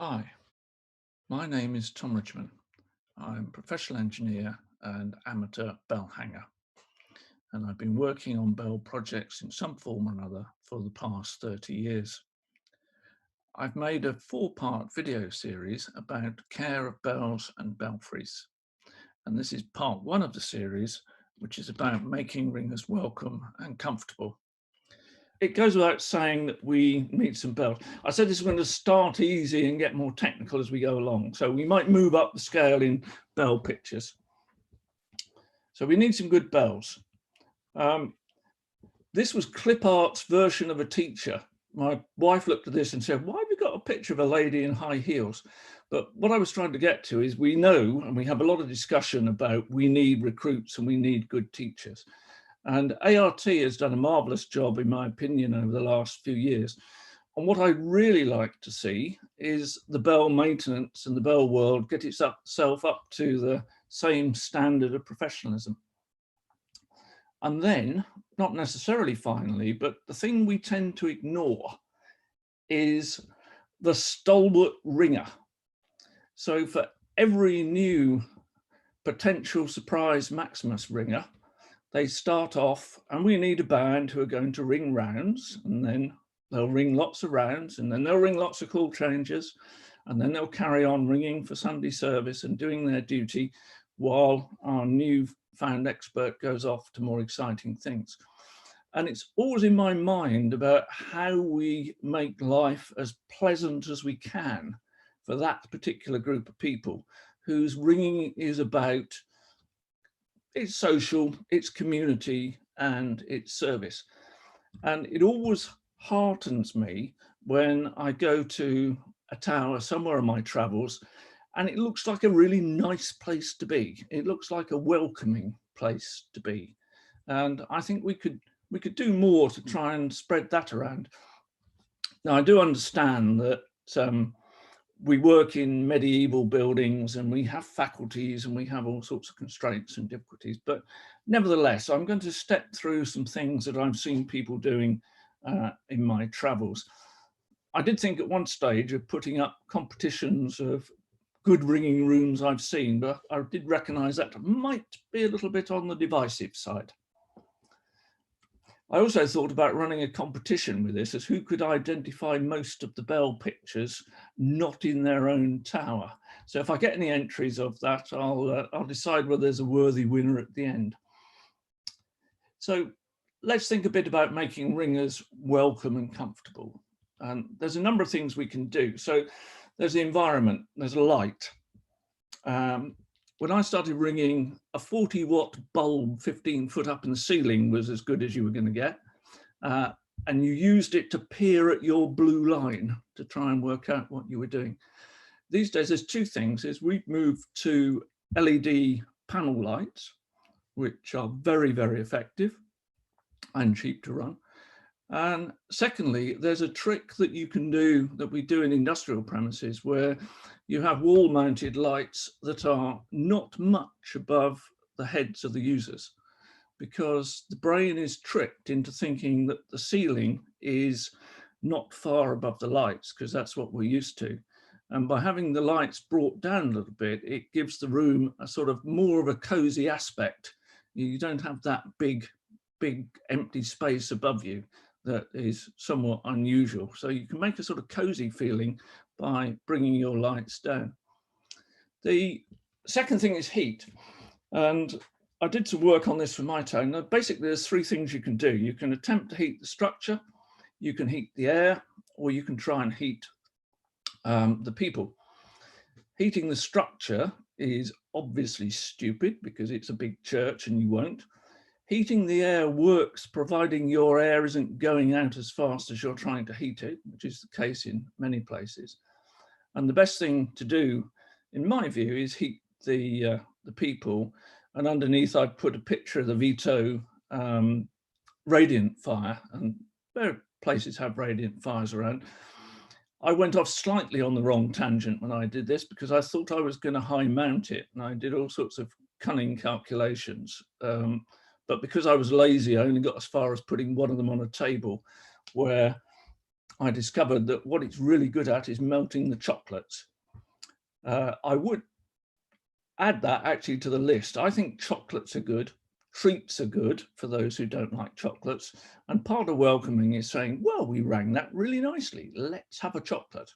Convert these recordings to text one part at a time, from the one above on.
Hi, my name is Tom Richmond. I'm a professional engineer and amateur bell hanger, and I've been working on bell projects in some form or another for the past 30 years. I've made a 4-part video series about care of bells and belfries, and this is part 1 of the series, which is about making ringers welcome and comfortable. It goes without saying that we need some bells. I said this is going to start easy and get more technical as we go along. So we might move up the scale in bell pictures. So we need some good bells. This was clip art's version of a teacher. My wife looked at this and said, why have you got a picture of a lady in high heels? But what I was trying to get to is we know, and we have a lot of discussion about, we need recruits and we need good teachers. And ART has done a marvelous job, in my opinion, over the last few years. And what I really like to see is the bell maintenance and the bell world get itself up to the same standard of professionalism. And then, not necessarily finally, but the thing we tend to ignore is the stalwart ringer. So for every new potential surprise Maximus ringer, they start off, and we need a band who are going to ring rounds, and then they'll ring lots of rounds, and then they'll ring lots of call changes, and then they'll carry on ringing for Sunday service and doing their duty while our newfound expert goes off to more exciting things. And it's always in my mind about how we make life as pleasant as we can for that particular group of people whose ringing is about it's social, it's community, and it's service. And it always heartens me when I go to a tower somewhere on my travels and it looks like a really nice place to be. It looks like a welcoming place to be. And I think we could do more to try and spread that around. Now, I do understand that we work in medieval buildings and we have faculties and we have all sorts of constraints and difficulties. But nevertheless, I'm going to step through some things that I've seen people doing in my travels. I did think at one stage of putting up competitions of good ringing rooms I've seen, but I did recognize that might be a little bit on the divisive side. I also thought about running a competition with this as who could identify most of the bell pictures not in their own tower. So if I get any entries of that, I'll decide whether there's a worthy winner at the end. So let's think a bit about making ringers welcome and comfortable. And there's a number of things we can do. So there's the environment, there's light. When I started ringing, a 40-watt bulb 15 foot up in the ceiling was as good as you were going to get. And you used it to peer at your blue line to try and work out what you were doing. These days, there's two things. We've moved to LED panel lights, which are very, very effective and cheap to run. And secondly, there's a trick that you can do that we do in industrial premises where you have wall mounted lights that are not much above the heads of the users, because the brain is tricked into thinking that the ceiling is not far above the lights, because that's what we're used to. And by having the lights brought down a little bit, it gives the room a sort of more of a cozy aspect. You don't have that big empty space above you that is somewhat unusual. So you can make a sort of cozy feeling by bringing your lights down. The second thing is heat. And I did some work on this for my town. Now, basically, there's three things you can do. You can attempt to heat the structure, you can heat the air, or you can try and heat the people. Heating the structure is obviously stupid because it's a big church and you won't. Heating the air works providing your air isn't going out as fast as you're trying to heat it, which is the case in many places. And the best thing to do, in my view, is heat the people. And underneath, I'd put a picture of the Vito radiant fire, and there places have radiant fires around. I went off slightly on the wrong tangent when I did this because I thought I was going to high mount it, and I did all sorts of cunning calculations. But because I was lazy, I only got as far as putting one of them on a table where I discovered that what it's really good at is melting the chocolates. I would add that actually to the list. I think chocolates are good. Treats are good for those who don't like chocolates. And part of welcoming is saying, well, we rang that really nicely. Let's have a chocolate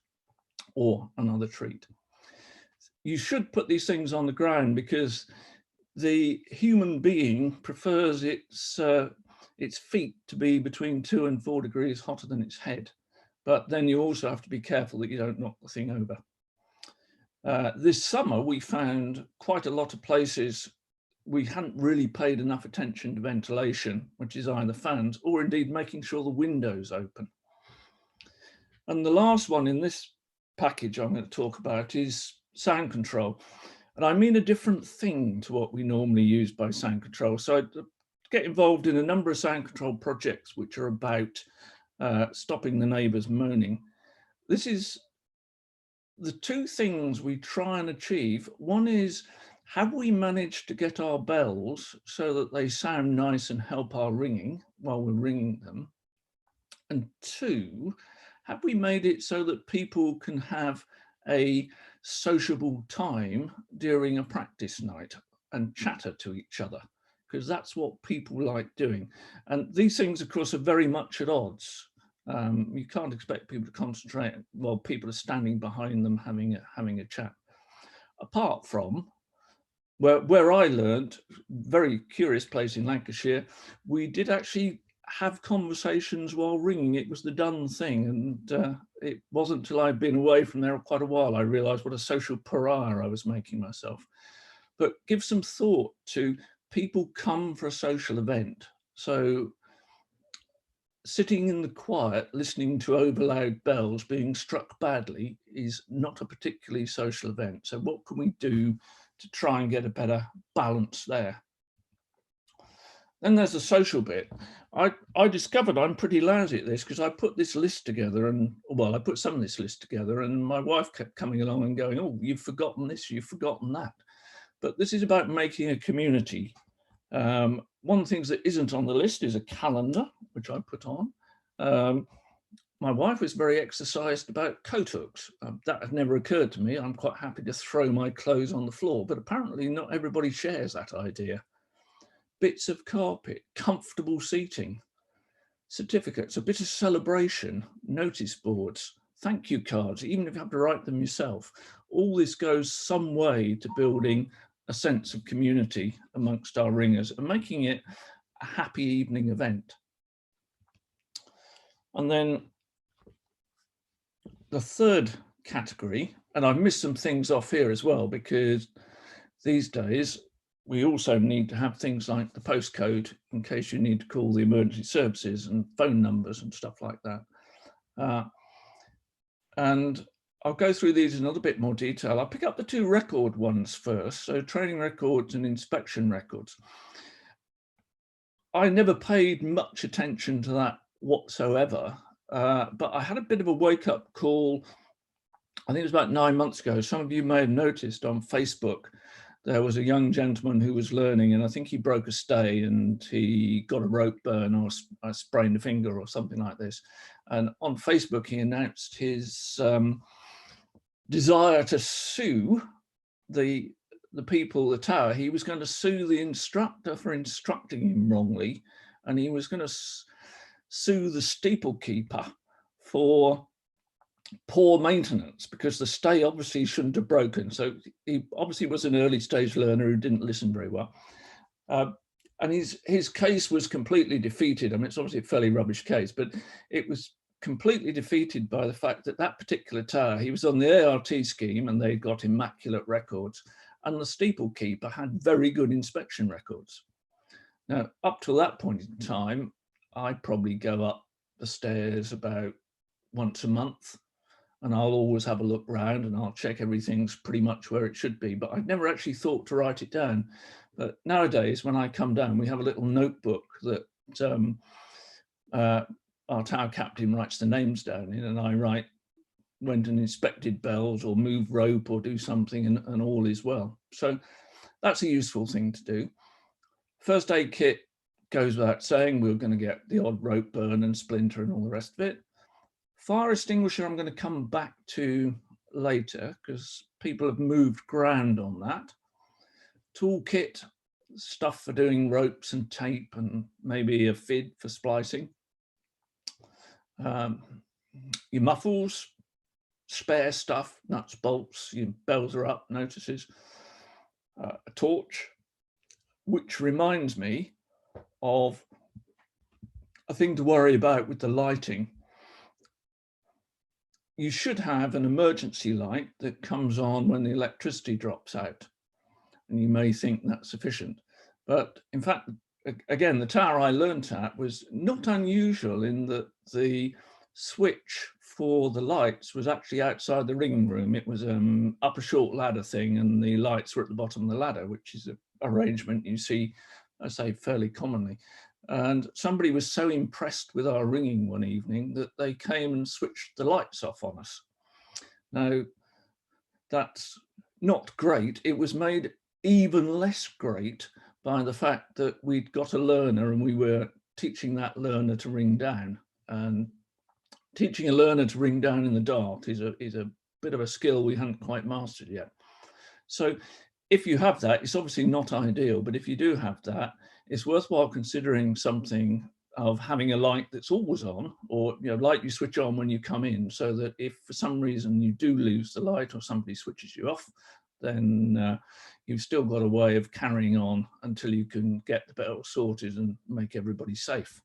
or another treat. You should put these things on the ground because the human being prefers its feet to be between 2 and 4 degrees hotter than its head. But then you also have to be careful that you don't knock the thing over. This summer, we found quite a lot of places we hadn't really paid enough attention to ventilation, which is either fans or indeed making sure the windows open. And the last one in this package I'm going to talk about is sound control. And I mean a different thing to what we normally use by sound control. So I get involved in a number of sound control projects which are about stopping the neighbours moaning. This is the two things we try and achieve. One is, have we managed to get our bells so that they sound nice and help our ringing while we're ringing them? And two, have we made it so that people can have a sociable time during a practice night and chatter to each other? Because that's what people like doing. And these things, of course, are very much at odds. You can't expect people to concentrate while people are standing behind them having a chat. Apart from where I learned, very curious place in Lancashire, we did actually have conversations while ringing. It was the done thing, and it wasn't until I'd been away from there quite a while I realised what a social pariah I was making myself. But give some thought to people come for a social event. So sitting in the quiet, listening to overloud bells being struck badly is not a particularly social event. So what can we do to try and get a better balance there? Then there's the social bit. I discovered I'm pretty lousy at this because I put this list together and, well, I put some of this list together and my wife kept coming along and going, oh, you've forgotten this, you've forgotten that. But this is about making a community. One of the things that isn't on the list is a calendar, which I put on. My wife was very exercised about coat hooks. That had never occurred to me. I'm quite happy to throw my clothes on the floor, but apparently not everybody shares that idea. Bits of carpet, comfortable seating, certificates, a bit of celebration, notice boards, thank you cards, even if you have to write them yourself. All this goes some way to building a sense of community amongst our ringers and making it a happy evening event. And then the third category, and I've missed some things off here as well, because these days we also need to have things like the postcode in case you need to call the emergency services and phone numbers and stuff like that. And I'll go through these in a little bit more detail. I'll pick up the two record ones first. So training records and inspection records. I never paid much attention to that whatsoever, but I had a bit of a wake-up call. I think it was about 9 months ago. Some of you may have noticed on Facebook, there was a young gentleman who was learning, and I think he broke a stay and he got a rope burn or sprained a finger or something like this. And on Facebook, he announced his desire to sue the people, the tower. He was going to sue the instructor for instructing him wrongly, and he was going to sue the steeplekeeper for poor maintenance because the stay obviously shouldn't have broken. So he obviously was an early stage learner who didn't listen very well. And his case was completely defeated. I mean, it's obviously a fairly rubbish case, but it was completely defeated by the fact that that particular tower, he was on the ART scheme and they got immaculate records, and the steeplekeeper had very good inspection records. Now, up to that point in time, I probably go up the stairs about once a month, and I'll always have a look round and I'll check everything's pretty much where it should be, but I'd never actually thought to write it down. But nowadays, when I come down, we have a little notebook that our tower captain writes the names down in, and I write went and inspected bells or moved rope or do something, and all is well. So that's a useful thing to do. First aid kit goes without saying, we're going to get the odd rope burn and splinter and all the rest of it. Fire extinguisher I'm going to come back to later because people have moved ground on that. Toolkit, stuff for doing ropes and tape and maybe a fid for splicing. Your muffles, spare stuff, nuts, bolts, your bells are up, notices. A torch, which reminds me of a thing to worry about with the lighting. You should have an emergency light that comes on when the electricity drops out. And you may think that's sufficient. But in fact, again, the tower I learned at was not unusual in that the switch for the lights was actually outside the ringing room. It was up a short ladder thing and the lights were at the bottom of the ladder, which is an arrangement you see, I say, fairly commonly. And somebody was so impressed with our ringing one evening that they came and switched the lights off on us. Now, that's not great. It was made even less great by the fact that we'd got a learner and we were teaching that learner to ring down. And teaching a learner to ring down in the dark is a bit of a skill we hadn't quite mastered yet. So if you have that, it's obviously not ideal, but if you do have that, it's worthwhile considering something of having a light that's always on, or light you switch on when you come in, so that if for some reason you do lose the light or somebody switches you off, then you've still got a way of carrying on until you can get the bell sorted and make everybody safe.